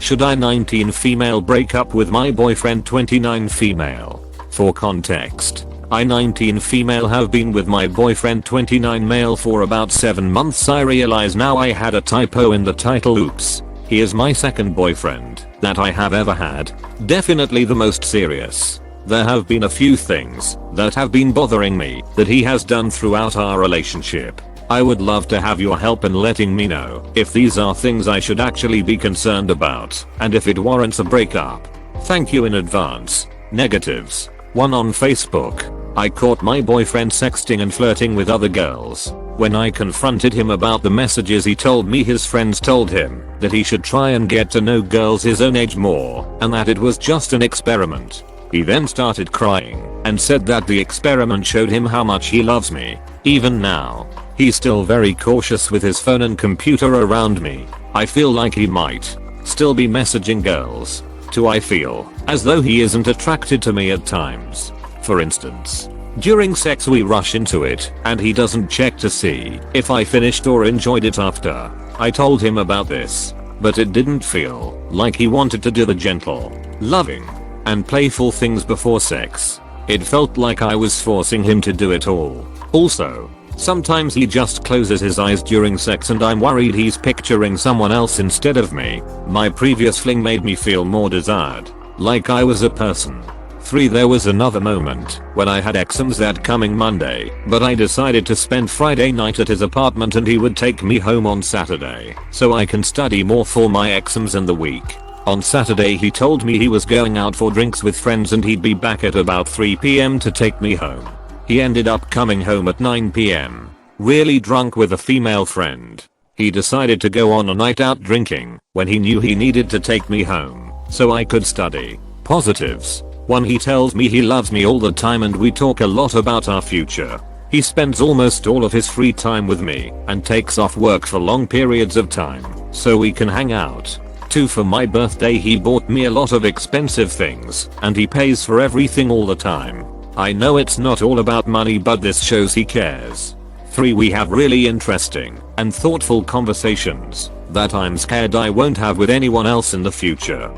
Should I 19 female break up with my boyfriend 29 female? For context, I 19 female have been with my boyfriend 29 male for about 7 months. I realize now I had a typo in the title, oops. He is my second boyfriend that I have ever had. Definitely the most serious. There have been a few things that have been bothering me that he has done throughout our relationship. I would love to have your help in letting me know if these are things I should actually be concerned about and if it warrants a breakup. Thank you in advance. Negatives. 1 on Facebook. I caught my boyfriend sexting and flirting with other girls. When I confronted him about the messages, he told me his friends told him that he should try and get to know girls his own age more and that it was just an experiment. He then started crying and said that the experiment showed him how much he loves me. Even now, he's still very cautious with his phone and computer around me. I feel like he might still be messaging girls. I feel as though he isn't attracted to me at times. For instance, during sex we rush into it and he doesn't check to see if I finished or enjoyed it after. I told him about this, but it didn't feel like he wanted to do the gentle, loving, and playful things before sex. It felt like I was forcing him to do it all. Also, sometimes he just closes his eyes during sex and I'm worried he's picturing someone else instead of me. My previous fling made me feel more desired, like I was a person. 3. There was another moment when I had exams that coming Monday, but I decided to spend Friday night at his apartment and he would take me home on Saturday so I can study more for my exams in the week. On Saturday he told me he was going out for drinks with friends and he'd be back at about 3 PM to take me home. He ended up coming home at 9 PM, really drunk with a female friend. He decided to go on a night out drinking when he knew he needed to take me home so I could study. Positives. 1. He tells me he loves me all the time and we talk a lot about our future. He spends almost all of his free time with me and takes off work for long periods of time so we can hang out. 2. For my birthday he bought me a lot of expensive things and he pays for everything all the time. I know it's not all about money, but this shows he cares. 3. We have really interesting and thoughtful conversations that I'm scared I won't have with anyone else in the future.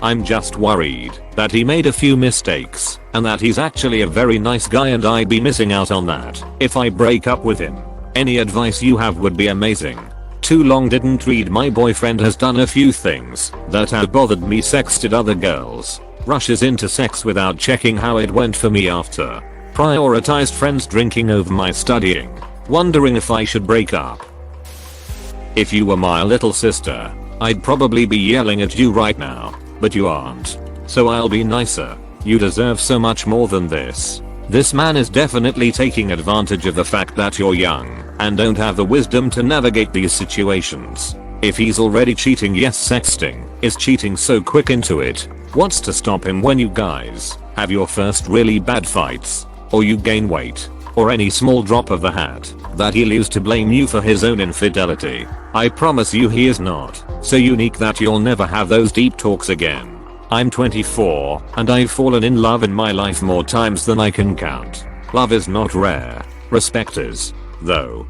I'm just worried that he made a few mistakes and that he's actually a very nice guy and I'd be missing out on that if I break up with him. Any advice you have would be amazing. Too long didn't read. My boyfriend has done a few things that have bothered me. Sexted other girls. Rushes into sex without checking how it went for me after. Prioritized friends drinking over my studying. Wondering if I should break up. If you were my little sister, I'd probably be yelling at you right now. But you aren't. So I'll be nicer. You deserve so much more than this. This man is definitely taking advantage of the fact that you're young and don't have the wisdom to navigate these situations. If he's already cheating, yes, sexting is cheating, so quick into it. What's to stop him when you guys have your first really bad fights, or you gain weight, or any small drop of the hat that he'll use to blame you for his own infidelity? I promise you he is not so unique that you'll never have those deep talks again. I'm 24 and I've fallen in love in my life more times than I can count. Love is not rare. Respect is, though.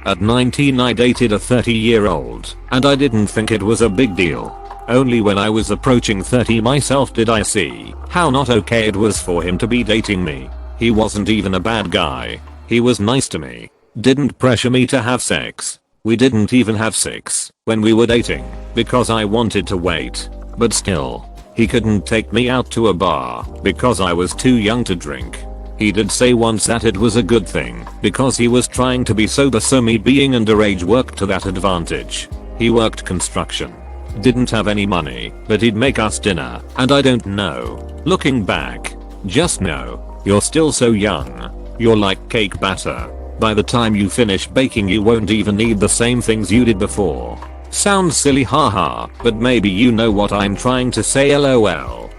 At 19 I dated a 30-year-old and I didn't think it was a big deal. Only when I was approaching 30 myself did I see how not okay it was for him to be dating me. He wasn't even a bad guy. He was nice to me. Didn't pressure me to have sex. We didn't even have sex when we were dating because I wanted to wait. But still, he couldn't take me out to a bar because I was too young to drink. He did say once that it was a good thing because he was trying to be sober, so me being underage worked to that advantage. He worked construction. Didn't have any money, but he'd make us dinner, and I don't know. Looking back, just know, you're still so young. You're like cake batter. By the time you finish baking you won't even need the same things you did before. Sounds silly, haha, but maybe you know what I'm trying to say, lol.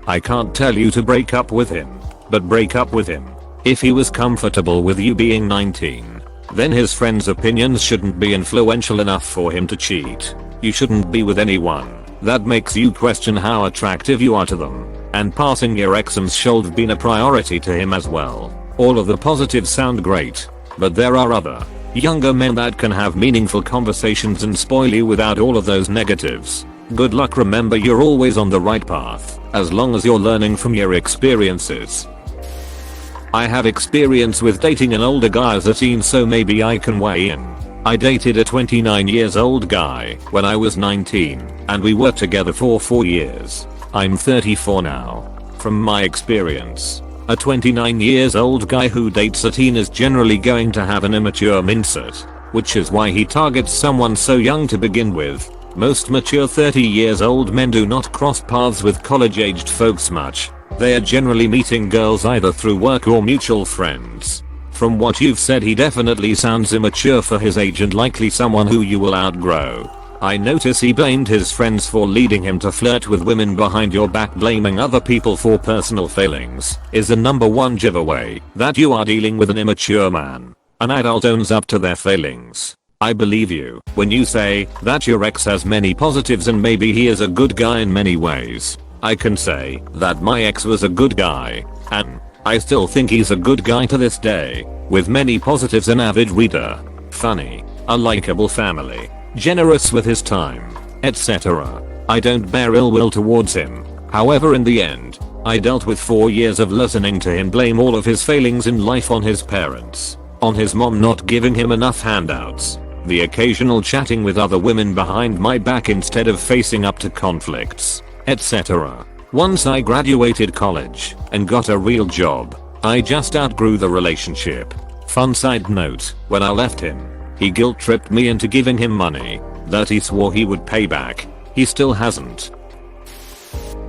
I can't tell you to break up with him, but break up with him. If he was comfortable with you being 19, then his friends' opinions shouldn't be influential enough for him to cheat. You shouldn't be with anyone that makes you question how attractive you are to them, and passing your exams should have been a priority to him as well. All of the positives sound great, but there are other Younger men that can have meaningful conversations and spoil you without all of those negatives. Good luck. Remember, you're always on the right path, as long as you're learning from your experiences. I have experience with dating an older guy as a teen, so maybe I can weigh in. I dated a 29 years old guy when I was 19, and we worked together for 4 years. I'm 34 now. From my experience, a 29 years old guy who dates a teen is generally going to have an immature mindset, which is why he targets someone so young to begin with. Most mature 30 years old men do not cross paths with college aged folks much. They are generally meeting girls either through work or mutual friends. From what you've said, he definitely sounds immature for his age and likely someone who you will outgrow. I notice he blamed his friends for leading him to flirt with women behind your back. Blaming other people for personal failings is the #1 giveaway that you are dealing with an immature man. An adult owns up to their failings. I believe you when you say that your ex has many positives and maybe he is a good guy in many ways. I can say that my ex was a good guy, and I still think he's a good guy to this day, with many positives: an avid reader, funny, a likable family, generous with his time, etc. I don't bear ill will towards him. However, in the end, I dealt with 4 years of listening to him blame all of his failings in life on his parents, on his mom not giving him enough handouts, the occasional chatting with other women behind my back instead of facing up to conflicts, etc. Once I graduated college and got a real job, I just outgrew the relationship. Fun side note, when I left him, he guilt tripped me into giving him money that he swore he would pay back. He still hasn't.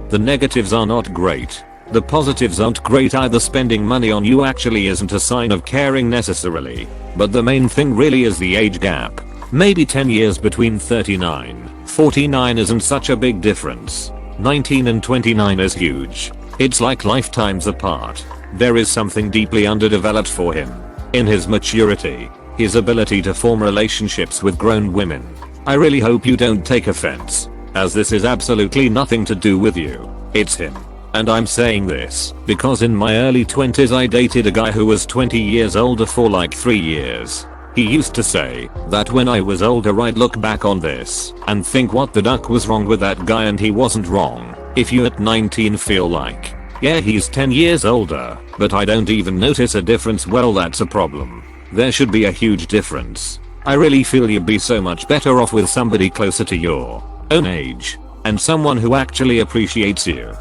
The negatives are not great. The positives aren't great either. Spending money on you actually isn't a sign of caring necessarily, but the main thing really is the age gap. Maybe 10 years between 39, 49 isn't such a big difference. 19 and 29 is huge. It's like lifetimes apart. There is something deeply underdeveloped for him. In his maturity, his ability to form relationships with grown women. I really hope you don't take offense, as this is absolutely nothing to do with you. It's him. And I'm saying this because in my early 20s I dated a guy who was 20 years older for like 3 years. He used to say that when I was older I'd look back on this and think what the duck was wrong with that guy, and he wasn't wrong. If you at 19 feel like, yeah, he's 10 years older, but I don't even notice a difference, well, that's a problem. There should be a huge difference. I really feel you'd be so much better off with somebody closer to your own age, and someone who actually appreciates you.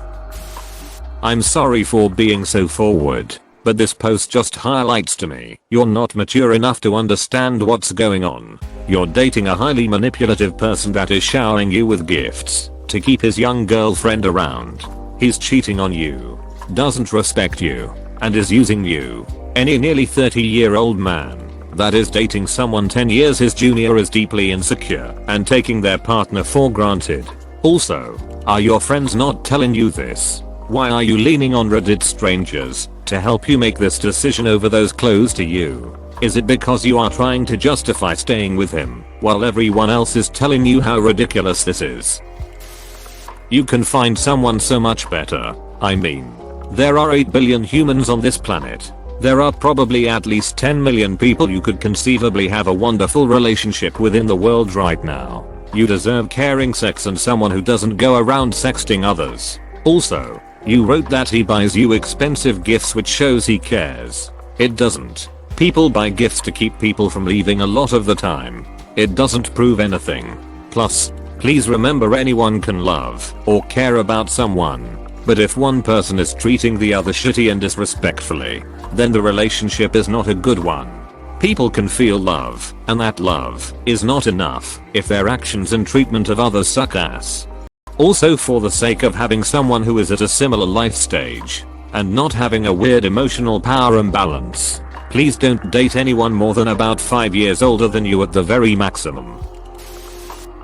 I'm sorry for being so forward, but this post just highlights to me you're not mature enough to understand what's going on. You're dating a highly manipulative person that is showering you with gifts to keep his young girlfriend around. He's cheating on you, doesn't respect you, and is using you. Any nearly 30-year-old man that is dating someone 10 years his junior is deeply insecure and taking their partner for granted. Also, are your friends not telling you this? Why are you leaning on Reddit strangers to help you make this decision over those close to you? Is it because you are trying to justify staying with him while everyone else is telling you how ridiculous this is? You can find someone so much better. I mean, there are 8 billion humans on this planet. There are probably at least 10 million people you could conceivably have a wonderful relationship with in the world right now. You deserve caring sex and someone who doesn't go around sexting others. Also, you wrote that he buys you expensive gifts, which shows he cares. It doesn't. People buy gifts to keep people from leaving a lot of the time. It doesn't prove anything. Plus, please remember, anyone can love or care about someone, but if one person is treating the other shitty and disrespectfully, then the relationship is not a good one. People can feel love, and that love is not enough if their actions and treatment of others suck ass. Also, for the sake of having someone who is at a similar life stage and not having a weird emotional power imbalance, please don't date anyone more than about 5 years older than you at the very maximum.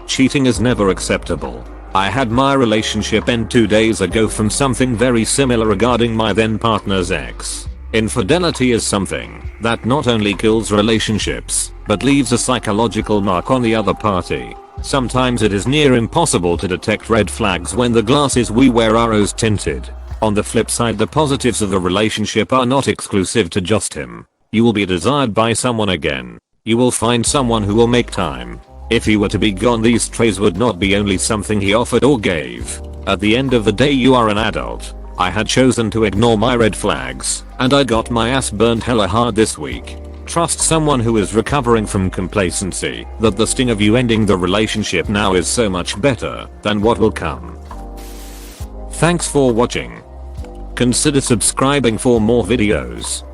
Cheating is never acceptable. I had my relationship end 2 days ago from something very similar regarding my then partner's ex. Infidelity is something that not only kills relationships, but leaves a psychological mark on the other party. Sometimes it is near impossible to detect red flags when the glasses we wear are rose tinted. On the flip side, the positives of the relationship are not exclusive to just him. You will be desired by someone again. You will find someone who will make time. If he were to be gone, these trays would not be only something he offered or gave. At the end of the day, you are an adult. I had chosen to ignore my red flags, and I got my ass burned hella hard this week. Trust someone who is recovering from complacency that the sting of you ending the relationship now is so much better than what will come. Thanks for watching. Consider subscribing for more videos.